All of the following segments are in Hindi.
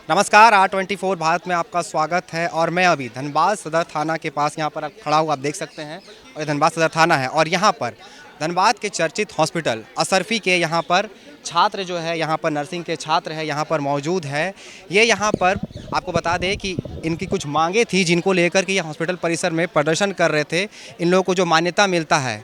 नमस्कार, R24 भारत में आपका स्वागत है। और मैं अभी धनबाद सदर थाना के पास यहाँ पर खड़ा हूँ, आप देख सकते हैं। और ये धनबाद सदर थाना है और यहाँ पर धनबाद के चर्चित हॉस्पिटल असरफी के यहाँ पर छात्र जो है, यहाँ पर नर्सिंग के छात्र है, यहाँ पर मौजूद है। ये यहाँ पर आपको बता दें कि इनकी कुछ मांगे थी जिनको लेकर के ये हॉस्पिटल परिसर में प्रदर्शन कर रहे थे। इन लोगों को जो मान्यता मिलता है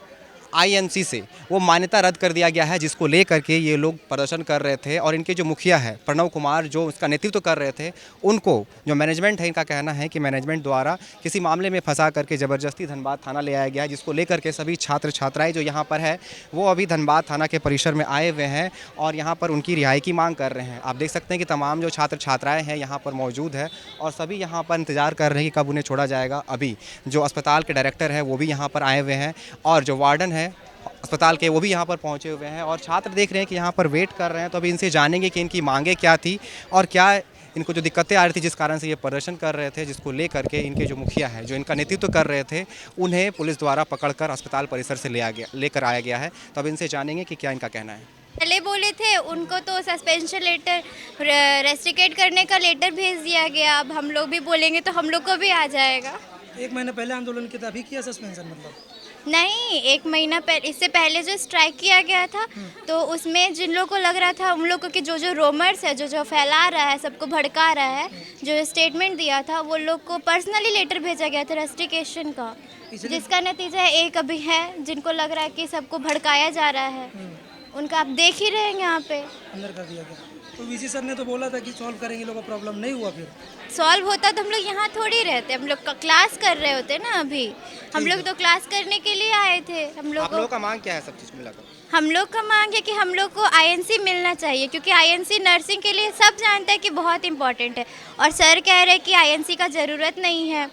आईएनसी से, वो मान्यता रद्द कर दिया गया है, जिसको लेकर के ये लोग प्रदर्शन कर रहे थे। और इनके जो मुखिया है प्रणव कुमार, जो इसका नेतृत्व कर रहे थे, उनको जो मैनेजमेंट है, इनका कहना है कि मैनेजमेंट द्वारा किसी मामले में फंसा करके ज़बरदस्ती धनबाद थाना ले आया गया है, जिसको लेकर के सभी छात्र छात्राएँ जो यहाँ पर है वो अभी धनबाद थाना के परिसर में आए हुए हैं और यहाँ पर उनकी रिहाई की मांग कर रहे हैं। आप देख सकते हैं कि तमाम जो छात्र छात्राएँ हैं यहाँ पर मौजूद है और सभी यहाँ पर इंतजार कर रहे हैं कि कब उन्हें छोड़ा जाएगा। अभी जो अस्पताल के डायरेक्टर है वो भी यहाँ पर आए हुए हैं और जो वार्डन है अस्पताल के वो भी यहाँ पर पहुँचे हुए हैं और छात्र देख रहे हैं कि यहाँ पर वेट कर रहे हैं। तो अभी इनसे जानेंगे कि इनकी मांगे क्या थी और क्या इनको जो दिक्कतें आ रही थी जिस कारण से ये प्रदर्शन कर रहे थे, जिसको लेकर के इनके जो मुखिया है, जो इनका नेतृत्व कर रहे थे, उन्हें पुलिस द्वारा पकड़कर अस्पताल परिसर से लेकर आया गया है। तो अब इनसे जानेंगे कि क्या इनका कहना है। पहले बोले थे उनको तो सस्पेंशन लेटर, रेस्ट्रिकेट करने का लेटर भेज दिया गया। अब हम लोग भी बोलेंगे तो हम लोग को भी आ जाएगा। 1 महीने पहले आंदोलन किया था, अभी किया सस्पेंशन मतलब? नहीं, 1 महीना पहले, इससे पहले जो स्ट्राइक किया गया था तो उसमें जिन लोगों को लग रहा था, उन लोगों के जो रोमर्स है, जो फैला रहा है, सबको भड़का रहा है, जो स्टेटमेंट दिया था, वो लोग को पर्सनली लेटर भेजा गया था रेस्ट्रिकेशन का, जिसका नतीजा एक अभी है जिनको लग रहा है कि सबको भड़काया जा रहा है। उनका आप देख ही रहे हैं यहाँ पे अंदर कर दिया गया। तो वीसी सर ने तो बोला था कि सॉल्व करेंगे, लोगों का प्रॉब्लम नहीं हुआ। फिर सॉल्व होता तो हम लोग यहाँ थोड़ी रहते, हम लोग क्लास कर रहे होते ना। अभी हम लोग तो क्लास करने के लिए आए थे। हम लोग का मांग क्या है सब चीज़ मिलाकर? हम लोग का मांग है कि हम लोग को आईएनसी मिलना चाहिए, क्योंकि आईएनसी नर्सिंग के लिए सब जानते हैं कि बहुत इम्पोर्टेंट है। और सर कह रहे हैं कि आईएनसी का ज़रूरत नहीं है।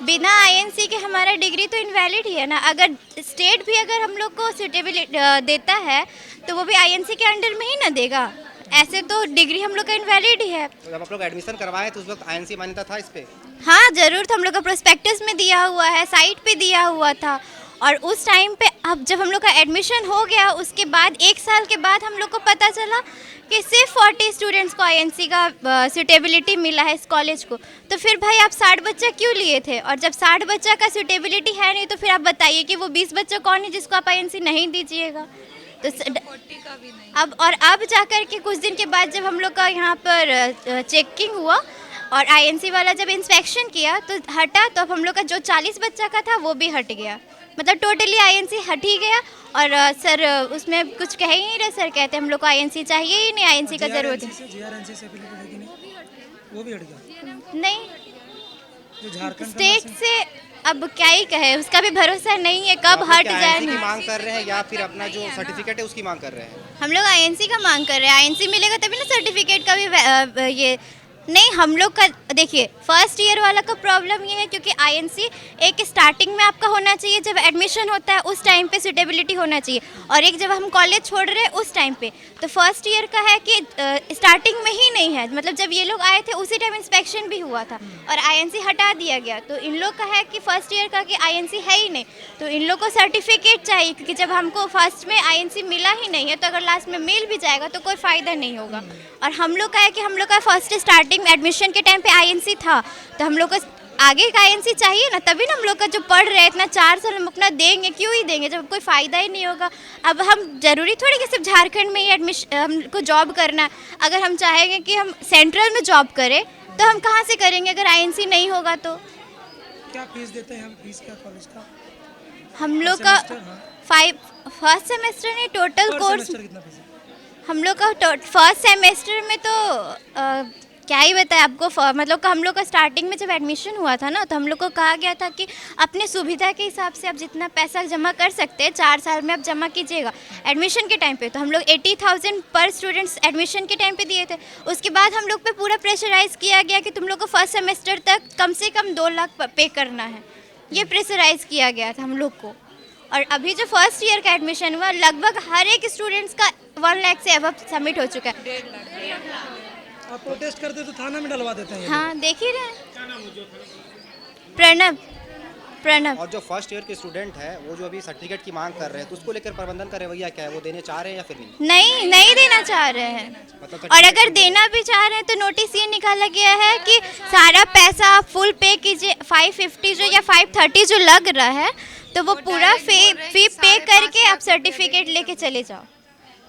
बिना आईएनसी के हमारा डिग्री तो इनवैलिड ही है ना। अगर स्टेट भी अगर हम लोग को सुटेबल देता है तो वो भी आईएनसी के अंडर में ही ना देगा। ऐसे तो डिग्री हम लोग का इनवैलिड ही है। तो जब आप लोग एडमिशन करवाए तो उस वक्त आईएनसी मान्यता था इस पे? हाँ ज़रूर था, हम लोग का प्रोस्पेक्टस में दिया हुआ है, साइट पे दिया हुआ था। और उस टाइम पे अब जब हम लोग का एडमिशन हो गया, उसके बाद 1 साल के बाद हम लोग को पता चला कि सिर्फ 40 स्टूडेंट्स को आईएनसी का सूटेबिलिटी मिला है इस कॉलेज को। तो फिर भाई आप 60 बच्चा क्यों लिए थे? और जब 60 बच्चा का सूटेबिलिटी है नहीं तो फिर आप बताइए कि वो 20 बच्चा कौन है जिसको आप आईएनसी नहीं दीजिएगा। तो अब जाकर के कुछ दिन के बाद जब हम लोग का यहाँ पर चेकिंग हुआ और आईएनसी वाला जब इंस्पेक्शन किया तो हटा, तो अब हम लोग का जो 40 बच्चा का था वो भी हट गया। मतलब टोटली आईएनसी हट ही गया। और सर उसमें कुछ कह ही नहीं रहे। सर कहते हम लोग को आईएनसी चाहिए ही नहीं, आईएनसी का जरूरत है। जीआरएनसी से वो भी हट गया। नहीं, जो झारखंड स्टेट से अब क्या ही कहे, उसका भी भरोसा नहीं है कब हट जाए। की मांग कर रहे हैं या फिर अपना जो सर्टिफिकेट है उसकी मांग कर रहे हैं? हम लोग आईएनसी का मांग कर रहे हैं। आईएनसी मिलेगा तभी ना सर्टिफिकेट का भी ये नहीं। हम लोग का देखिए फर्स्ट ईयर वाला का प्रॉब्लम ये है क्योंकि आईएनसी एक स्टार्टिंग में आपका होना चाहिए, जब एडमिशन होता है उस टाइम पे सूटेबिलिटी होना चाहिए, और एक जब हम कॉलेज छोड़ रहे हैं उस टाइम पे। तो फर्स्ट ईयर का है कि स्टार्टिंग में ही नहीं है। मतलब जब ये लोग आए थे उसी टाइम इंस्पेक्शन भी हुआ था और आईएनसी हटा दिया गया। तो इन लोग का है कि फर्स्ट ईयर का कि आईएनसी है ही नहीं, तो इन लोग को सर्टिफिकेट चाहिए, क्योंकि जब हमको फर्स्ट में आईएनसी मिला ही नहीं है तो अगर लास्ट में मिल भी जाएगा तो कोई फ़ायदा नहीं होगा। और हम लोग का है कि हम लोग का फर्स्ट स्टार्टिंग में एडमिशन के टाइम पे आईएनसी था, तो हम लोग को आगे का आईएनसी चाहिए ना, तभी ना हम लोग का जो पढ़ रहे हैं इतना 4 साल हम अपना देंगे, क्यों ही देंगे जब कोई फ़ायदा ही नहीं होगा। अब हम ज़रूरी थोड़ी कि सिर्फ झारखंड में ही एडमिशन हमको जॉब करना है। अगर हम चाहेंगे कि हम सेंट्रल में जॉब करें तो हम कहाँ से करेंगे अगर आईएनसी नहीं होगा तो? क्या फीस देते हैं हम? फीस क्या कॉलेज का? हम लोग का 5 फर्स्ट सेमेस्टर नहीं, टोटल कोर्स कितना फीस है? हम लोग का फर्स्ट सेमेस्टर में तो क्या ही बताए आपको। मतलब हम लोग का स्टार्टिंग में जब एडमिशन हुआ था ना, तो हम लोग को कहा गया था कि अपने सुविधा के हिसाब से आप जितना पैसा जमा कर सकते हैं 4 साल में आप जमा कीजिएगा एडमिशन के टाइम पे। तो हम लोग 80,000 पर स्टूडेंट्स एडमिशन के टाइम पे दिए थे। उसके बाद हम लोग पे पूरा प्रेशराइज़ किया गया कि तुम लोग को फर्स्ट सेमेस्टर तक कम से कम 2 लाख पे करना है। ये प्रेशराइज़ किया गया था हम लोग को। और अभी जो फर्स्ट ईयर का एडमिशन हुआ, लगभग हर एक स्टूडेंट्स का 1 लाख से अबव सबमिट हो चुका है। 1.5 लाख। आप प्रोटेस्ट करते तो थाना में डलवा देते हैं। हाँ देख ही रहे हैं। प्रणव। प्रणव। और जो फर्स्ट ईयर के स्टूडेंट है वो जो अभी सर्टिफिकेट की मांग कर रहे हैं तो उसको लेकर प्रबंधन का रवैया क्या है, वो देने चाह रहे हैं या फिर नहीं? नहीं, नहीं देना चाह रहे हैं। मतलब और अगर देना भी चाह रहे हैं तो नोटिस ये निकाला गया है कि सारा पैसा आप फुल पे कीजिए, 550 जो या 530 जो लग रहा है तो वो पूरा फी पे करके आप सर्टिफिकेट लेके चले जाओ।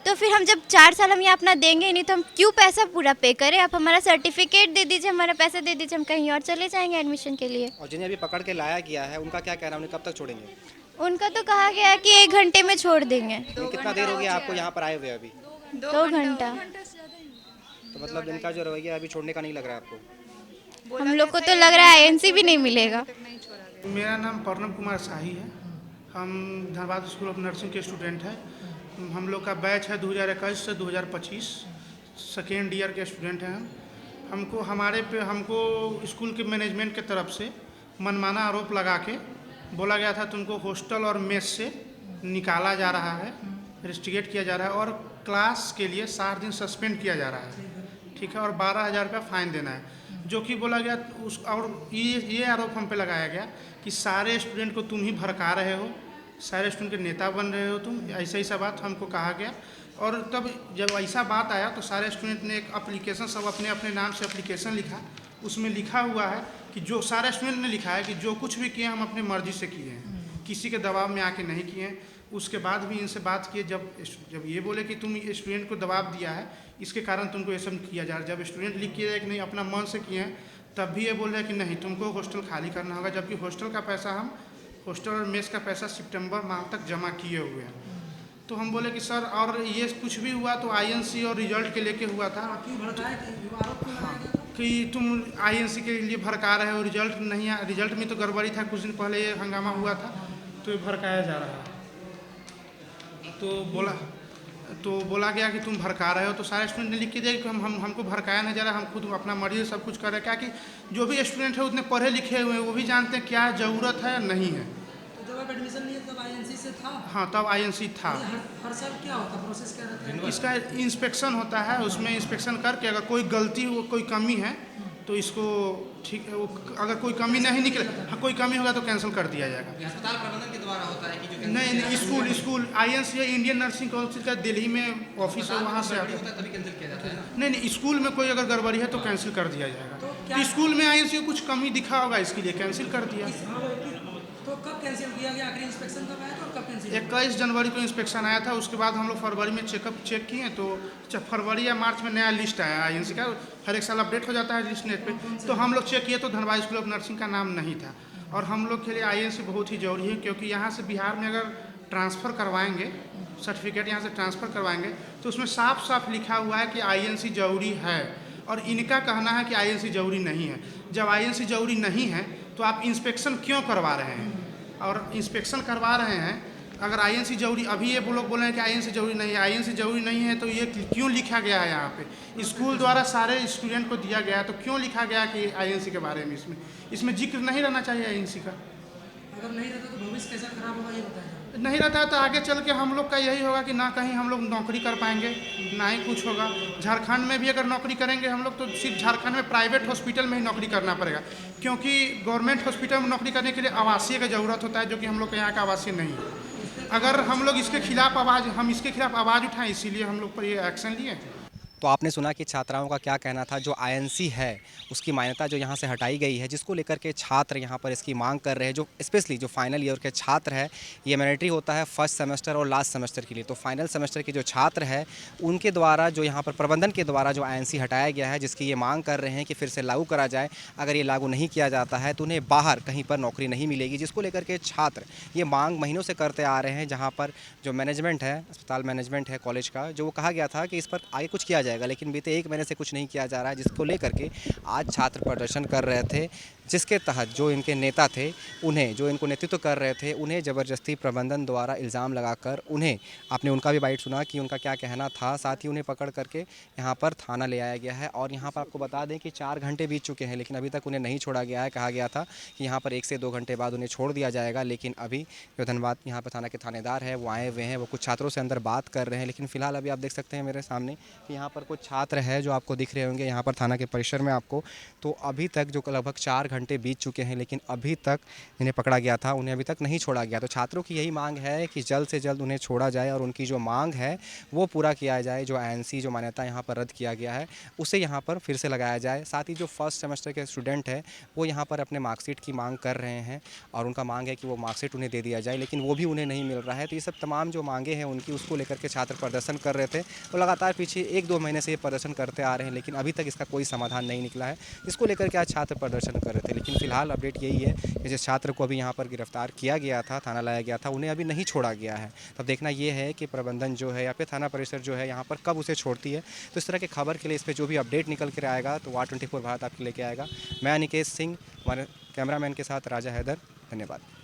तो फिर हम जब 4 साल हम यहाँ अपना देंगे ही नहीं तो हम क्यों पैसा पूरा पे करें? आप हमारा सर्टिफिकेट दे दीजिए, हमारा पैसा दे दीजिए, हम कहीं और चले जाएंगे एडमिशन के लिए। और जिन्हें अभी पकड़ के लाया गया है उनका क्या कहना है, उन्हें कब तक छोड़ेंगे? उनका तो कहा गया है कि 1 घंटे में छोड़ देंगे। तो कितना देर हो गया आपको यहाँ पर आए हुए अभी? 2 घंटा। तो मतलब इनका जो रवैया है अभी छोड़ने का नहीं लग रहा है आपको? हम लोग को तो लग रहा है आईएनसी भी नहीं मिलेगा। मेरा नाम प्रणव कुमार शाही है। हम धनबाद स्कूल ऑफ नर्सिंग के स्टूडेंट हैं। हम लोग का बैच है 2021 से 2025, सेकेंड ईयर के स्टूडेंट हैं हम। हमको स्कूल के मैनेजमेंट के तरफ से मनमाना आरोप लगा के बोला गया था तुमको हॉस्टल और मेस से निकाला जा रहा है, रेस्ट्रिकेट किया जा रहा है और क्लास के लिए 7 दिन सस्पेंड किया जा रहा है, ठीक है, और 12,000 रुपया फ़ाइन देना है, जो कि बोला गया उस। और ये आरोप हम पे लगाया गया कि सारे स्टूडेंट को तुम ही भड़का रहे हो, सारे स्टूडेंट के नेता बन रहे हो तुम, ऐसा बात हमको कहा गया। और तब जब ऐसा बात आया तो सारे स्टूडेंट ने एक एप्लीकेशन, सब अपने अपने नाम से एप्लीकेशन लिखा। उसमें लिखा हुआ है कि जो सारे स्टूडेंट ने लिखा है कि जो कुछ भी किए हम अपनी मर्जी से किए हैं, किसी के दबाव में आके नहीं किए हैं। उसके बाद भी इनसे बात किए, जब ये बोले कि तुम स्टूडेंट को दबाव दिया है इसके कारण तुमको ये सब किया जा रहा है। जब स्टूडेंट लिख किया कि नहीं अपना मन से किए हैं तब भी ये बोल रहे हैं कि नहीं तुमको हॉस्टल खाली करना होगा, जबकि हॉस्टल का पैसा हम हॉस्टल और मेस का पैसा सितंबर माह तक जमा किए हुए हैं। तो हम बोले कि सर और ये कुछ भी हुआ तो आईएनसी और रिजल्ट के लेके हुआ था कि तुम आईएनसी के लिए भड़का रहे हो, रिजल्ट नहीं, रिजल्ट में तो गड़बड़ी था, कुछ दिन पहले ये हंगामा हुआ था तो ये भड़काया जा रहा है। तो बोला गया कि तुम भड़का रहे हो। तो सारे स्टूडेंट ने लिख के दिया कि हमको भड़काया नहीं जा रहा, हम खुद अपना मर्जी से सब कुछ कर रहे हैं। क्या कि जो भी स्टूडेंट है उतने पढ़े लिखे हुए हैं, वो भी जानते हैं क्या ज़रूरत है नहीं है। तो जब आप एडमिशन लिए तब आईएनसी से था? हाँ, तब आईएनसी था। हर साल क्या होता, प्रोसेस क्या रहता है? इसका इंस्पेक्शन होता है, उसमें इंस्पेक्शन करके अगर कोई गलती हो, कोई कमी है तो इसको ठीक है, अगर कोई कमी नहीं निकले, हाँ, कोई कमी होगा तो कैंसिल कर दिया जाएगा। अस्पताल प्रबंधन के द्वारा होता है कि जो नहीं, school INC Indian nursing council का दिल्ली में ऑफिस है, वहाँ से आता है। तभी कैंसिल किया जाता है। नहीं, स्कूल में कोई अगर गड़बड़ी है तो कैंसिल कर दिया जाएगा। तो स्कूल में आईएनसी को कुछ कमी दिखा होगा, इसके लिए कैंसिल कर दिया। तो कब कैंसिल किया गया? आखिरी इंस्पेक्शन कब आया था और कब कैंसिल? 21 जनवरी को इंस्पेक्शन आया था। उसके बाद हम लोग फरवरी में चेक किए तो फरवरी या मार्च में नया लिस्ट आया आईएनसी का, हर एक साल अपडेट हो जाता है लिस्ट नेट पे। तो हम लोग चेक किए तो धनबाद स्कूल ऑफ नर्सिंग का नाम नहीं था। और हम लोग के लिए आईएनसी बहुत ही ज़रूरी है, क्योंकि यहाँ से बिहार में अगर ट्रांसफ़र करवाएंगे, सर्टिफिकेट यहाँ से ट्रांसफ़र करवाएंगे तो उसमें साफ साफ लिखा हुआ है कि आईएनसी ज़रूरी है। और इनका कहना है कि आईएनसी ज़रूरी नहीं है। जब आईएनसी ज़रूरी नहीं है तो आप इंस्पेक्शन क्यों करवा रहे हैं? और इंस्पेक्शन करवा रहे हैं अगर आईएनसी जरूरी, अभी ये लोग बोल रहे हैं कि आईएनसी जरूरी नहीं है। आईएनसी जरूरी नहीं है तो ये क्यों लिखा गया है यहाँ पे? स्कूल द्वारा सारे स्टूडेंट को दिया गया है तो क्यों लिखा गया कि आईएनसी के बारे में? इसमें जिक्र नहीं रहना चाहिए आईएनसी का। अगर नहीं रहता तो भविष्य कैसा खराब होगा ये बताइए। नहीं रहता है तो आगे चल के हम लोग का यही होगा कि ना कहीं हम लोग नौकरी कर पाएंगे, ना ही कुछ होगा। झारखंड में भी अगर नौकरी करेंगे हम लोग तो सिर्फ झारखंड में प्राइवेट हॉस्पिटल में ही नौकरी करना पड़ेगा, क्योंकि गवर्नमेंट हॉस्पिटल में नौकरी करने के लिए आवासीय की ज़रूरत होता है, जो कि हम लोग के यहाँ का आवासीय नहीं है। अगर हम लोग इसके खिलाफ आवाज़ उठाएं, इसीलिए हम लोग पर ये एक्शन लिए। तो आपने सुना कि छात्राओं का क्या कहना था। जो आईएनसी है उसकी मान्यता जो यहाँ से हटाई गई है, जिसको लेकर के छात्र यहाँ पर इसकी मांग कर रहे हैं, जो स्पेशली जो फाइनल ईयर के छात्र है, ये मैंडेटरी होता है फर्स्ट सेमेस्टर और लास्ट सेमेस्टर के लिए। तो फाइनल सेमेस्टर के जो छात्र है उनके द्वारा जो यहाँ पर प्रबंधन के द्वारा जो आईएनसी हटाया गया है, जिसकी ये मांग कर रहे हैं कि फिर से लागू करा जाए। अगर ये लागू नहीं किया जाता है तो उन्हें बाहर कहीं पर नौकरी नहीं मिलेगी, जिसको लेकर के छात्र ये मांग महीनों से करते आ रहे हैं। जहाँ पर जो मैनेजमेंट है, अस्पताल मैनेजमेंट है कॉलेज का, जो वो कहा गया था कि इस पर आगे कुछ किया जाएगा, लेकिन बीते 1 महीने से कुछ नहीं किया जा रहा है, जिसको लेकर के आज छात्र प्रदर्शन कर रहे थे, जिसके तहत जो इनके नेता थे, उन्हें जो इनको नेतृत्व कर रहे थे, उन्हें ज़बरदस्ती प्रबंधन द्वारा इल्ज़ाम लगाकर उन्हें, आपने उनका भी बाइट सुना कि उनका क्या कहना था, साथ ही उन्हें पकड़ करके यहाँ पर थाना ले आया गया है। और यहाँ पर आपको बता दें कि 4 घंटे बीत चुके हैं, लेकिन अभी तक उन्हें नहीं छोड़ा गया है। कहा गया था कि यहाँ पर 1 से 2 घंटे बाद उन्हें छोड़ दिया जाएगा, लेकिन अभी जो धनबाद यहाँ पर थाना के थानेदार है वो आए हुए हैं, वो कुछ छात्रों से अंदर बात कर रहे हैं। लेकिन फिलहाल अभी आप देख सकते हैं मेरे सामने कि यहाँ पर कुछ छात्र है जो आपको दिख रहे होंगे यहाँ पर थाना के परिसर में आपको। तो अभी तक जो लगभग 4 घंटे घंटे बीत चुके हैं, लेकिन अभी तक इन्हें पकड़ा गया था, उन्हें अभी तक नहीं छोड़ा गया। तो छात्रों की यही मांग है कि जल्द से जल्द उन्हें छोड़ा जाए और उनकी जो मांग है वो पूरा किया जाए। जो आईएनसी जो मान्यता यहाँ पर रद्द किया गया है उसे यहाँ पर फिर से लगाया जाए। साथ ही जो फर्स्ट सेमेस्टर के स्टूडेंट हैं वो यहाँ पर अपने मार्कशीट की मांग कर रहे हैं और उनका मांग है कि वो मार्कशीट उन्हें दे दिया जाए, लेकिन वो भी उन्हें नहीं मिल रहा है। तो ये सब तमाम जो मांगे हैं उनकी, उसको लेकर के छात्र प्रदर्शन कर रहे थे। वो लगातार पीछे 1-2 महीने से ये प्रदर्शन करते आ रहे हैं, लेकिन अभी तक इसका कोई समाधान नहीं निकला है। इसको लेकर के आज छात्र प्रदर्शन कर रहे थे, लेकिन फिलहाल अपडेट यही है कि जिस छात्र को अभी यहाँ पर गिरफ्तार किया गया था, थाना लाया गया था, उन्हें अभी नहीं छोड़ा गया है। तब देखना ये है कि प्रबंधन जो है या फिर थाना परिसर जो है यहाँ पर कब उसे छोड़ती है। तो इस तरह के खबर के लिए इस पर जो भी अपडेट निकल कर आएगा तो वार24 भारत आपके लेके आएगा। मैं अनिकेत सिंह, हमारे कैमरामैन के साथ राजा हैदर। धन्यवाद।